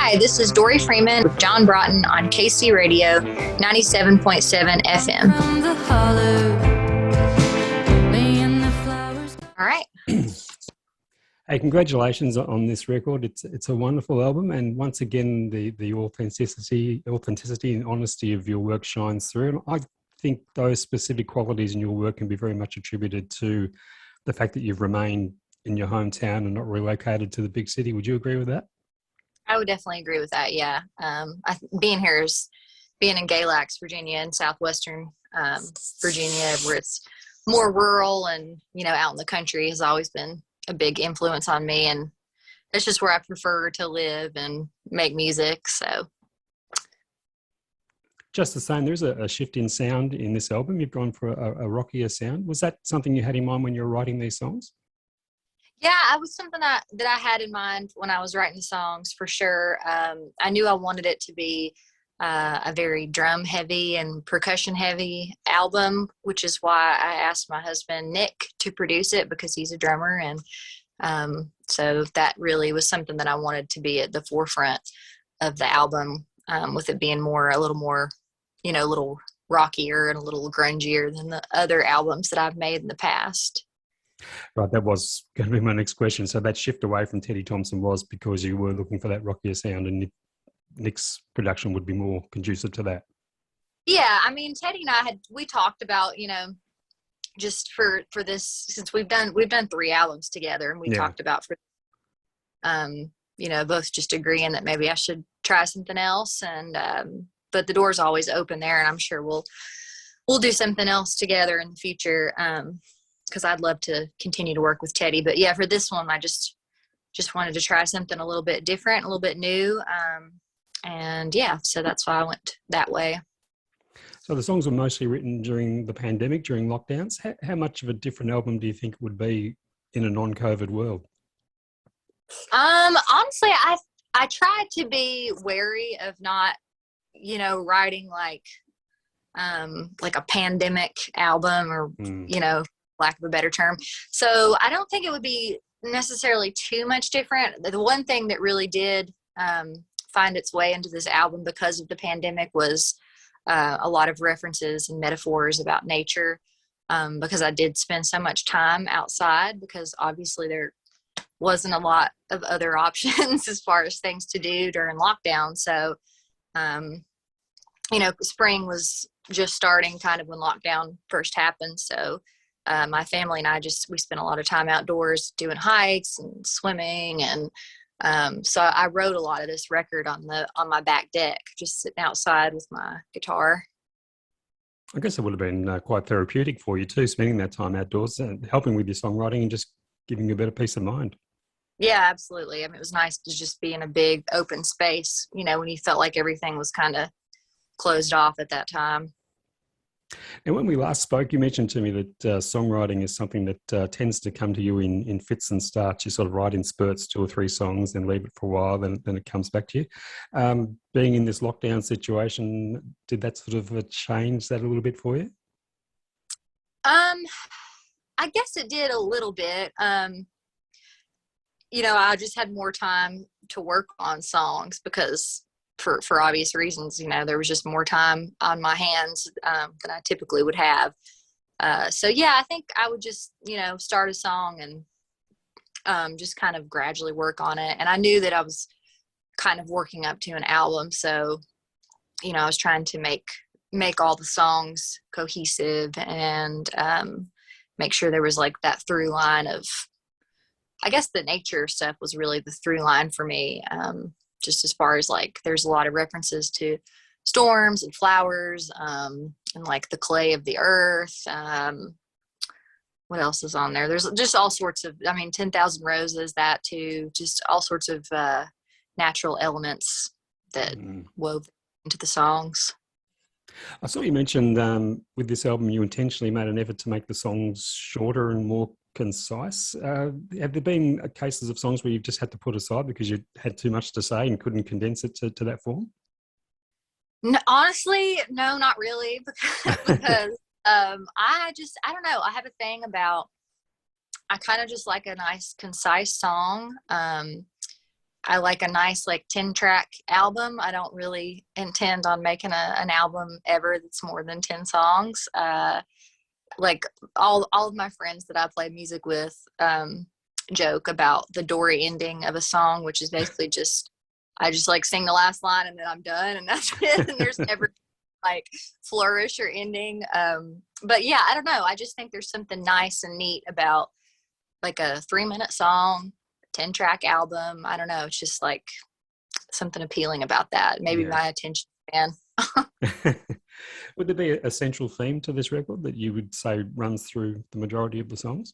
Hi, this is Dori Freeman with John Broughton on KC Radio 97.7 FM. All right. Hey, congratulations on this record. It's a wonderful album, and once again, the authenticity and honesty of your work shines through. And I think those specific qualities in your work can be very much attributed to the fact that you've remained in your hometown and not relocated to the big city. Would you agree with that? I would definitely agree with that. Yeah. Being in Galax, Virginia, and southwestern Virginia, where it's more rural and, out in the country, has always been a big influence on me. And it's just where I prefer to live and make music. So. Just the same, there's a shift in sound in this album. You've gone for a rockier sound. Was that something you had in mind when you were writing these songs? Yeah, it was something that I had in mind when I was writing the songs, for sure. I knew I wanted it to be a very drum heavy and percussion heavy album, which is why I asked my husband, Nick, to produce it, because he's a drummer. And so that really was something that I wanted to be at the forefront of the album, with it being a little more, a little rockier and a little grungier than the other albums that I've made in the past. Right, that was going to be my next question. So that shift away from Teddy Thompson was because you were looking for that rockier sound, and Nick's production would be more conducive to that. Yeah, I mean, Teddy and I we talked about, just for this, since we've done 3 albums together, and we talked about both just agreeing that maybe I should try something else, and but the door's always open there, and I'm sure we'll do something else together in the future. Because I'd love to continue to work with Teddy. But yeah, for this one, I just wanted to try something a little bit different, a little bit new. And yeah, so that's why I went that way. So the songs were mostly written during the pandemic, during lockdowns. How much of a different album do you think it would be in a non-COVID world? Honestly, I tried to be wary of not, writing like a pandemic album, or, lack of a better term. So I don't think it would be necessarily too much different. The one thing that really did find its way into this album because of the pandemic was a lot of references and metaphors about nature, because I did spend so much time outside, because obviously there wasn't a lot of other options as far as things to do during lockdown. So, spring was just starting kind of when lockdown first happened. So my family and I we spent a lot of time outdoors doing hikes and swimming. And so I wrote a lot of this record on my back deck, just sitting outside with my guitar. I guess it would have been quite therapeutic for you too, spending that time outdoors and helping with your songwriting and just giving you a better peace of mind. Yeah, absolutely. I mean, it was nice to just be in a big open space, when you felt like everything was kind of closed off at that time. And when we last spoke, you mentioned to me that songwriting is something that tends to come to you in fits and starts. You sort of write in spurts, 2 or 3 songs, then leave it for a while, then it comes back to you. Being in this lockdown situation, did that sort of change that a little bit for you? I guess it did a little bit. I just had more time to work on songs because for obvious reasons, there was just more time on my hands than I typically would have. So yeah, I think I would just, start a song and just kind of gradually work on it. And I knew that I was kind of working up to an album. So, I was trying to make all the songs cohesive and make sure there was like that through line of, I guess the nature stuff was really the through line for me. Just as far as like, there's a lot of references to storms and flowers, and like the clay of the earth. What else is on there? There's just all sorts of, 10,000 Roses, that too, just all sorts of natural elements that wove into the songs. I saw you mentioned with this album, you intentionally made an effort to make the songs shorter and more concise. Have there been cases of songs where you've just had to put aside because you had too much to say and couldn't condense it to that form? No, honestly, no, not really, because I don't know. I have a thing about, I kind of just like a nice, concise song. I like a nice like 10-track album. I don't really intend on making an album ever that's more than 10 songs. Like all of my friends that I play music with joke about the Dori ending of a song, which is basically just I just like sing the last line and then I'm done and that's it. And there's never like flourish or ending. But yeah, I don't know. I just think there's something nice and neat about like a 3-minute song, 10-track album. I don't know. It's just like something appealing about that. Maybe Yeah. my attention span. Would there be a central theme to this record that you would say runs through the majority of the songs?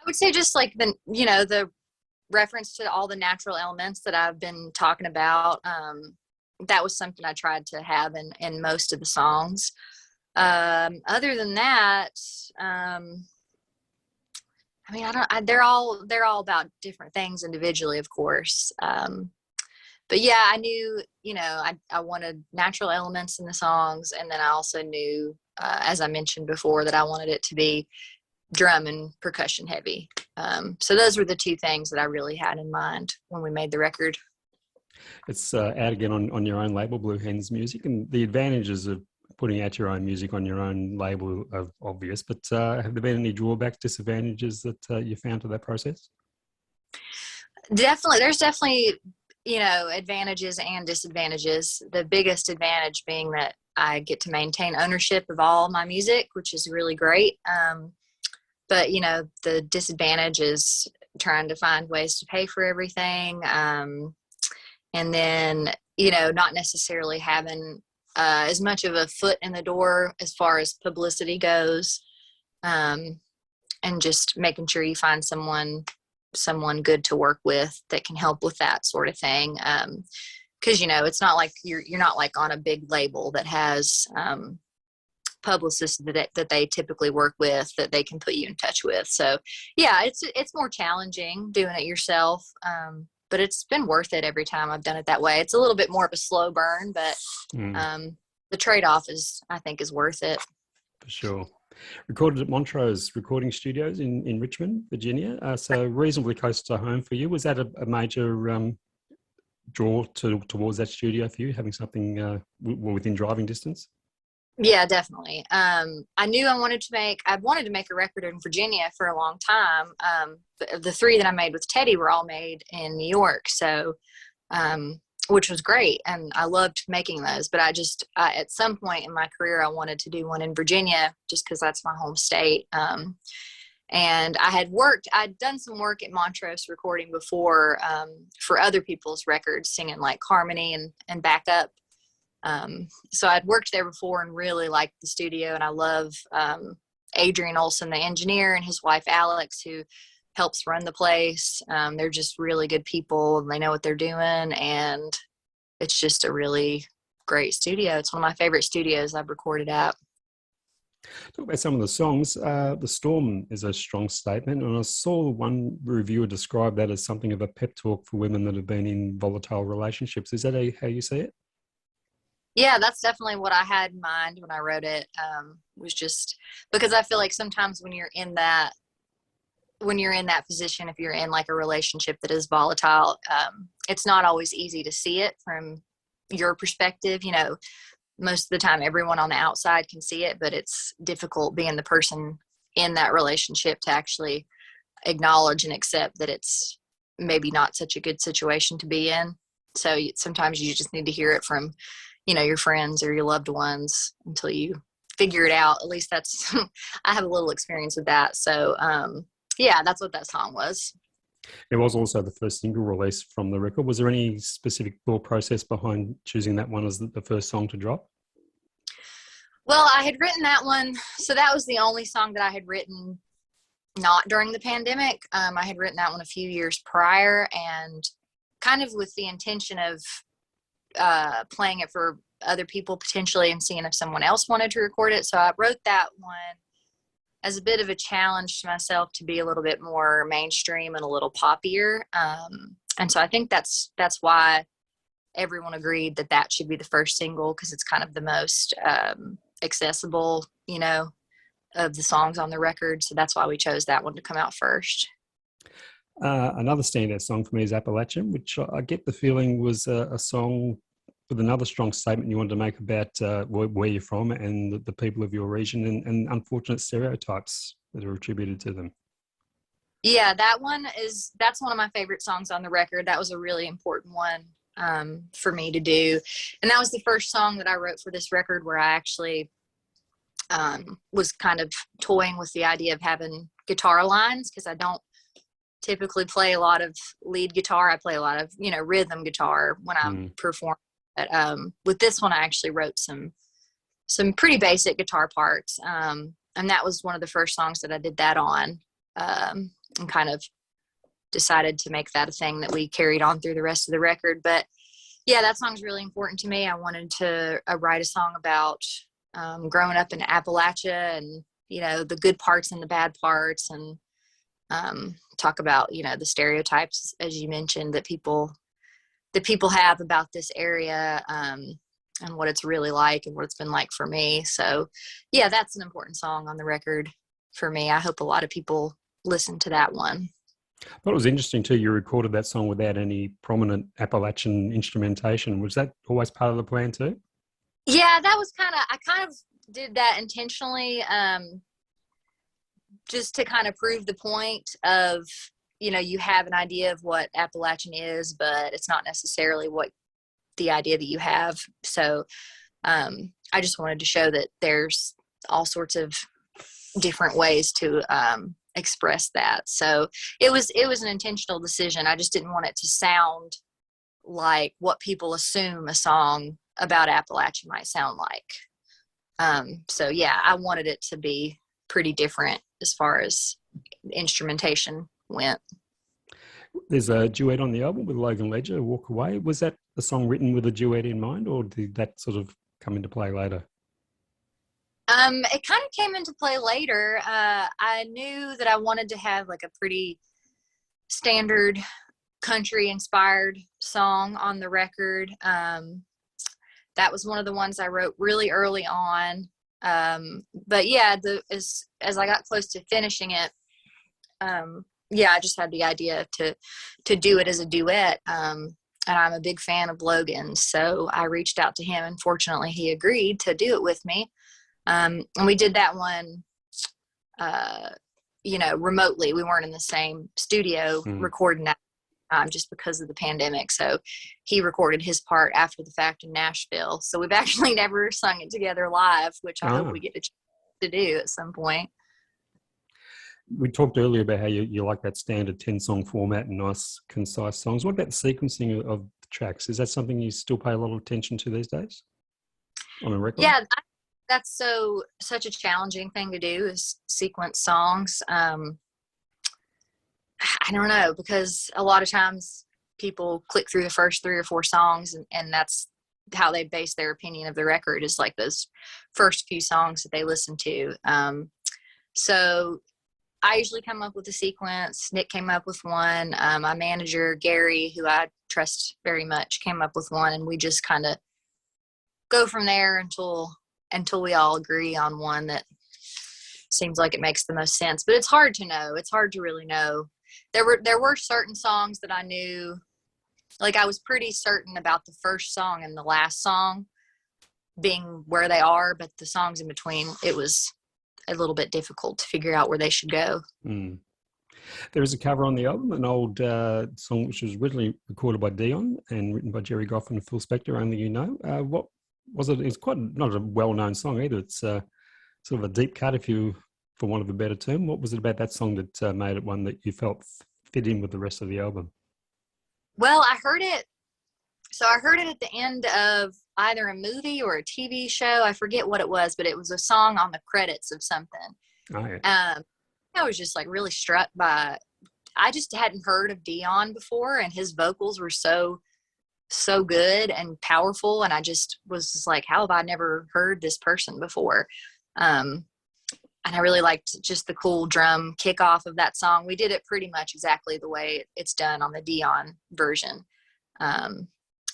I would say just like the reference to all the natural elements that I've been talking about. That was something I tried to have in most of the songs. Other than that, I mean, they're all about different things individually, of course. But yeah, I knew, I wanted natural elements in the songs. And then I also knew, as I mentioned before, that I wanted it to be drum and percussion heavy. So those were the two things that I really had in mind when we made the record. It's out again on your own label, Blue Hens Music, and the advantages of putting out your own music on your own label are obvious, but have there been any drawbacks, disadvantages that you found to that process? Definitely. There's definitely, advantages and disadvantages. The biggest advantage being that I get to maintain ownership of all my music, which is really great. But, the disadvantage is trying to find ways to pay for everything. And then, not necessarily having as much of a foot in the door as far as publicity goes. And just making sure you find someone good to work with that can help with that sort of thing. Because, it's not like you're not like on a big label that has publicists that they typically work with that they can put you in touch with. So yeah, it's more challenging doing it yourself. But it's been worth it every time I've done it that way. It's a little bit more of a slow burn, but the trade-off I think is worth it. For sure. Recorded at Montrose Recording Studios in Richmond, Virginia. So reasonably close to home for you. Was that a major draw towards that studio for you, having something within driving distance? Yeah, definitely. I knew I wanted to make a record in Virginia for a long time. The 3 that I made with Teddy were all made in New York. So, which was great. And I loved making those, but at some point in my career, I wanted to do one in Virginia just because that's my home state. And I'd done some work at Montrose recording before, for other people's records, singing like harmony and backup. So I'd worked there before and really liked the studio, and I love Adrian Olson, the engineer, and his wife Alex, who helps run the place. They're just really good people and they know what they're doing, and it's just a really great studio. It's one of my favorite studios I've recorded at. Talk about some of the songs. The Storm is a strong statement, and I saw one reviewer describe that as something of a pep talk for women that have been in volatile relationships. Is that how you see it? Yeah, that's definitely what I had in mind when I wrote it. Was just because I feel like sometimes when you're in that position, if you're in like a relationship that is volatile, it's not always easy to see it from your perspective. Most of the time everyone on the outside can see it, but it's difficult being the person in that relationship to actually acknowledge and accept that it's maybe not such a good situation to be in. So sometimes you just need to hear it from your friends or your loved ones until you figure it out. At least that's I have a little experience with that. So yeah, that's what that song was. It was also the first single release from the record. Was there any specific thought process behind choosing that one as the first song to drop? Well, I had written that one, so that was the only song that I had written not during the pandemic. I had written that one a few years prior, and kind of with the intention of playing it for other people potentially and seeing if someone else wanted to record it. So I wrote that one as a bit of a challenge to myself to be a little bit more mainstream and a little poppier. And so I think that's why everyone agreed that should be the first single, because it's kind of the most accessible, of the songs on the record. So that's why we chose that one to come out first. Another standout song for me is Appalachian, which I get the feeling was a song with another strong statement you wanted to make about where you're from and the people of your region and unfortunate stereotypes that are attributed to them. Yeah, that's one of my favorite songs on the record. That was a really important one for me to do. And that was the first song that I wrote for this record where I actually was kind of toying with the idea of having guitar lines, because I don't typically play a lot of lead guitar. I play a lot of, rhythm guitar when I'm performing. But with this one, I actually wrote some pretty basic guitar parts. And that was one of the first songs that I did that on, and kind of decided to make that a thing that we carried on through the rest of the record. But yeah, that song's really important to me. I wanted to write a song about growing up in Appalachia and, the good parts and the bad parts, and talk about, the stereotypes, as you mentioned, that people have about this area, and what it's really like and what it's been like for me. So yeah, that's an important song on the record for me. I hope a lot of people listen to that one. I thought it was interesting too, you recorded that song without any prominent Appalachian instrumentation. Was that always part of the plan too? Yeah, that was I kind of did that intentionally, just to kind of prove the point of, you have an idea of what Appalachian is, but it's not necessarily what the idea that you have. So I just wanted to show that there's all sorts of different ways to express that. So it was an intentional decision. I just didn't want it to sound like what people assume a song about Appalachia might sound like. So yeah, I wanted it to be pretty different as far as instrumentation went. There's a duet on the album with Logan Ledger, Walk Away. Was that a song written with a duet in mind, or did that sort of come into play later? It kind of came into play later. I knew that I wanted to have like a pretty standard country inspired song on the record. That was one of the ones I wrote really early on. But yeah, as I got close to finishing it, I just had the idea to do it as a duet. And I'm a big fan of Logan, so I reached out to him, and fortunately he agreed to do it with me. And we did that one, remotely. We weren't in the same studio recording that just because of the pandemic. So he recorded his part after the fact in Nashville. So we've actually never sung it together live, which I hope we get a chance to do at some point. We talked earlier about how you like that standard 10-song format and nice, concise songs. What about the sequencing of the tracks? Is that something you still pay a lot of attention to these days on a record? Yeah, that's such a challenging thing to do, is sequence songs. I don't know, because a lot of times people click through the first 3 or 4 songs, and that's how they base their opinion of the record, is like those first few songs that they listen to. So I usually come up with a sequence. Nick came up with one. My manager, Gary, who I trust very much, came up with one, and we just kind of go from there until we all agree on one that seems like it makes the most sense. But it's hard to know. It's hard to really know. There were certain songs that I knew, like I was pretty certain about the first song and the last song being where they are, but the songs in between, it was a little bit difficult to figure out where they should go. There is a cover on the album, an old song which was originally recorded by Dion and written by Jerry Goff and Phil Spector, Only You Know. What was it? It's quite not a well-known song either. It's sort of a deep cut, for want of a better term. What was it about that song that made it one that you felt fit in with the rest of the album? Well, I heard it at the end of either a movie or a TV show. I forget what it was, but it was a song on the credits of something. Oh, yeah. I was just like really struck by, I just hadn't heard of Dion before, and his vocals were so good and powerful. And I just was just like, how have I never heard this person before? And I really liked just the cool drum kickoff of that song. We did it pretty much exactly the way it's done on the Dion version.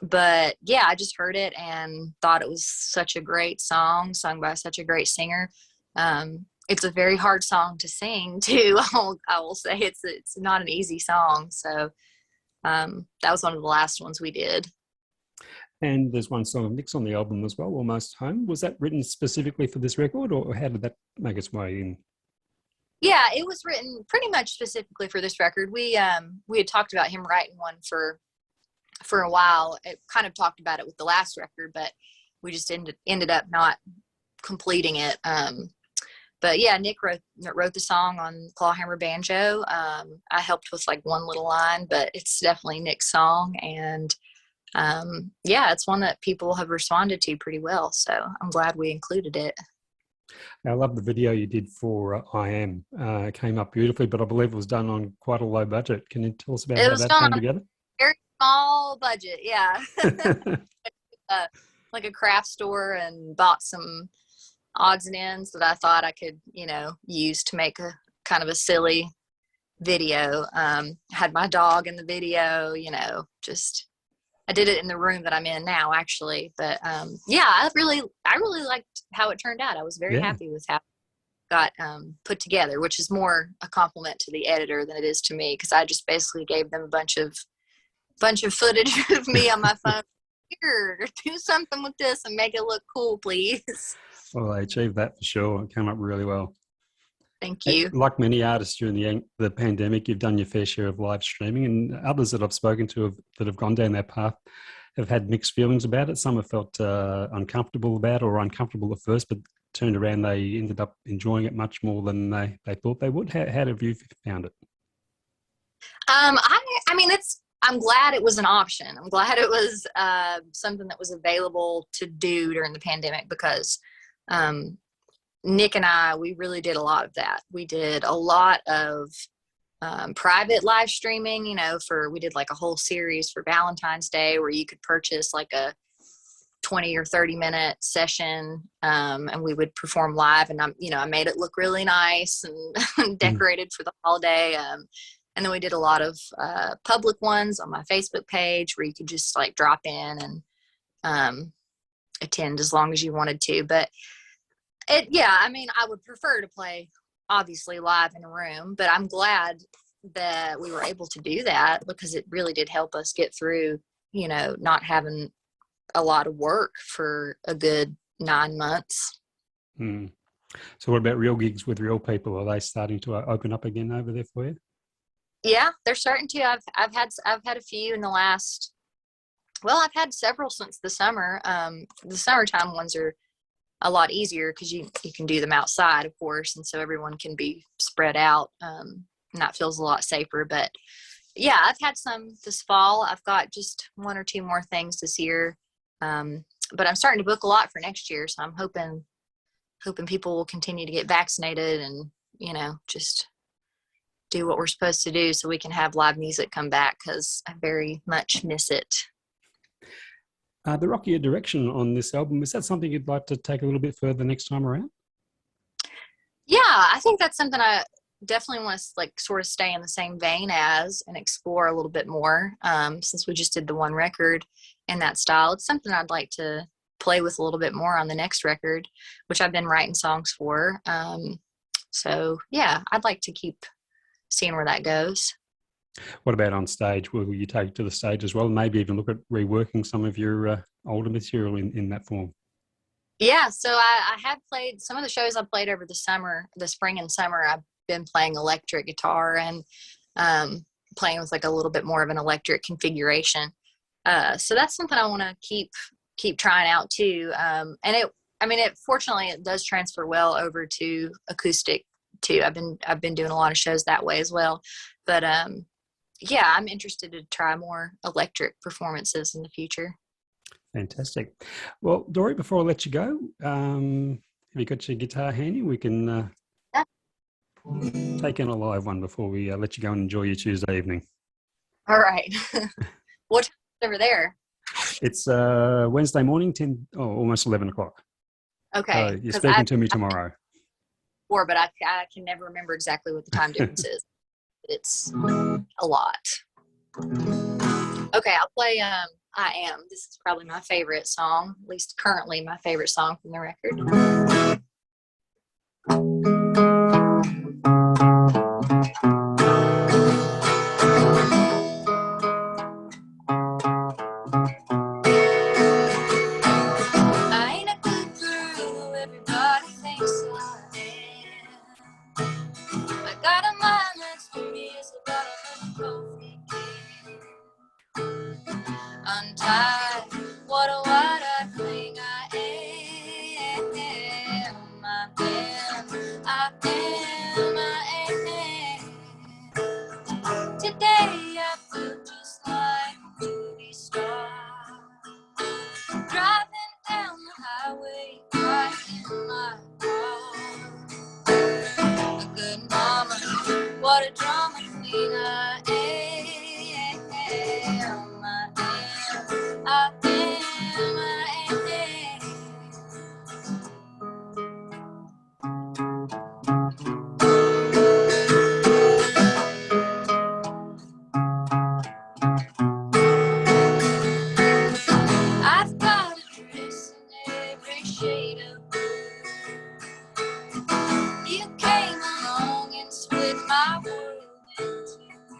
But yeah, I just heard it and thought it was such a great song, sung by such a great singer. And it's a very hard song to sing too. I will say it's not an easy song. So that was one of the last ones we did. And there's one song of Nick's on the album as well, Almost Home. Was that written specifically for this record, or how did that make its way in? Yeah, it was written pretty much specifically for this record. We had talked about him writing one for a while. It kind of talked about it with the last record, but we just ended up not completing it. But yeah, Nick wrote the song on clawhammer banjo. I helped with like one little line, but it's definitely Nick's song. And yeah, it's one that people have responded to pretty well. So I'm glad we included it. I love the video you did for I Am. It came up beautifully, but I believe it was done on quite a low budget. Can you tell us about It how was that done came on together? a very small budget. Yeah. Like a craft store, and bought some odds and ends that I thought I could, use to make a kind of a silly video. Had my dog in the video, just I did it in the room that I'm in now, actually. But yeah, I really liked how it turned out. I was very happy with how it got put together, which is more a compliment to the editor than it is to me, because I just basically gave them a bunch of footage of me on my phone. Here, do something with this and make it look cool, please. Well, they achieved that for sure. It came up really well. Thank you. Like many artists during the pandemic, you've done your fair share of live streaming, and others that I've spoken to that have gone down that path have had mixed feelings about it. Some have felt uncomfortable about it, or uncomfortable at first, but turned around, they ended up enjoying it much more than they thought they would. How have you found it? I mean, I'm glad it was an option. I'm glad it was something that was available to do during the pandemic, because Nick and I, we really did a lot of that. We did a lot of private live streaming, we did like a whole series for Valentine's Day where you could purchase like a 20 or 30-minute session, and we would perform live, and I made it look really nice and decorated for the holiday. And then we did a lot of public ones on my Facebook page where you could just like drop in and attend as long as you wanted to. But I would prefer to play obviously live in a room, but I'm glad that we were able to do that, because it really did help us get through, not having a lot of work for a good 9 months. So what about real gigs with real people? Are they starting to open up again over there for you? Yeah, they're starting to. I've had a few in the last. Well, I've had several since the summer. The summertime ones are a lot easier because you can do them outside, of course, and so everyone can be spread out, and that feels a lot safer. But yeah, I've had some this fall. I've got just 1 or 2 more things this year, but I'm starting to book a lot for next year. So I'm hoping people will continue to get vaccinated and just do what we're supposed to do so we can have live music come back, because I very much miss it. The rockier direction on this album, is that something you'd like to take a little bit further next time around? Yeah, I think that's something I definitely want to like sort of stay in the same vein as and explore a little bit more. Since we just did the one record in that style, it's something I'd like to play with a little bit more on the next record, which I've been writing songs for. So yeah, I'd like to keep seeing where that goes. What about on stage? Will you take it to the stage as well? Maybe even look at reworking some of your older material in that form? Yeah, so I have played some of the shows I played over the spring and summer. I've been playing electric guitar and playing with like a little bit more of an electric configuration. So that's something I want to keep trying out too. And fortunately it does transfer well over to acoustic too. I've been doing a lot of shows that way as well. But yeah, I'm interested to try more electric performances in the future. Fantastic. Well, Dori, before I let you go, have you got your guitar handy? We can take in a live one before we let you go and enjoy your Tuesday evening. All right. What time is over there? It's Wednesday morning, almost 11 o'clock. Okay. So you're speaking to me tomorrow. But I can never remember exactly what the time difference is. It's a lot. Okay, I'll play I Am. This is probably my favorite song, at least currently my favorite song from the record. untied. What a wide-eyed thing I am. I am. Today I feel just like a movie star, driving down the highway, crying in my car. A good mama, what a drama queen I am. I I've got a dress in every shade of blue. You came along and split my world in two.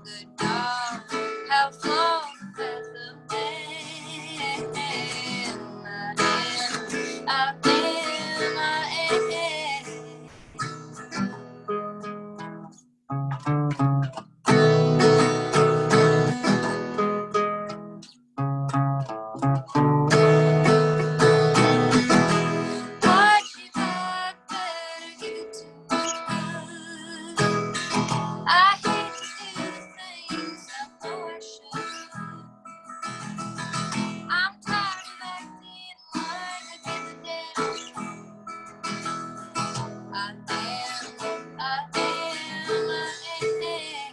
Good God, how far the path of man. What you got, better give it to me. I hate to do the things I know I should. I'm tired of acting like I give a damn. I am, I am, I am, I am,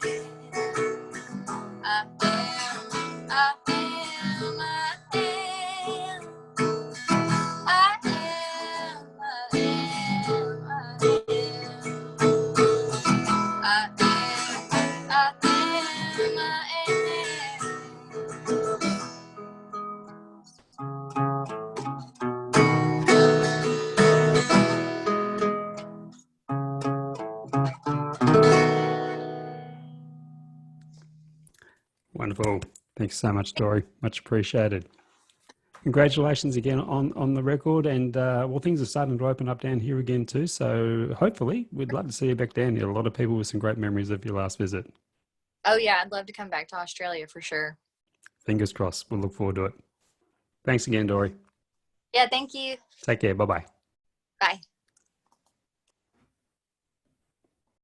I am. I am, I am, I Wonderful. Thanks so much, Dori. Much appreciated. Congratulations again on the record, and well, things are starting to open up down here again too. So hopefully, we'd love to see you back down here. A lot of people with some great memories of your last visit. Oh yeah, I'd love to come back to Australia for sure. Fingers crossed. We'll look forward to it. Thanks again, Dori. Yeah, thank you. Take care. Bye-bye. Bye.